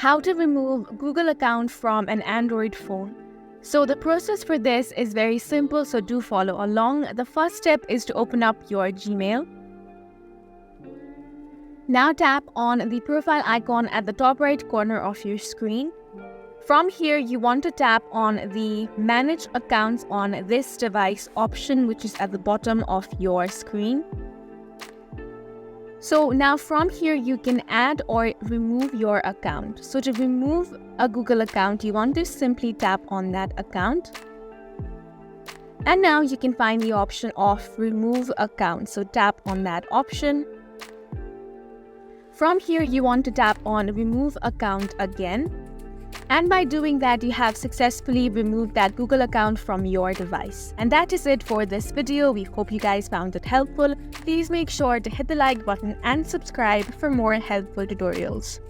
how to remove Google account from an Android phone. So the process for this is very simple, so do follow along. The first step is to open up your Gmail. Now tap on the profile icon at the top right corner of your screen. From here, you want to tap on the Manage Accounts on this device option, which is at the bottom of your screen. So now from here, you can add or remove your account. So to remove a Google account, you want to simply tap on that account. And now you can find the option of Remove Account. So tap on that option. From here, you want to tap on Remove Account again. And by doing that, you have successfully removed that Google account from your device. And that is it for this video. We hope you guys found it helpful. Please make sure to hit the like button and subscribe for more helpful tutorials.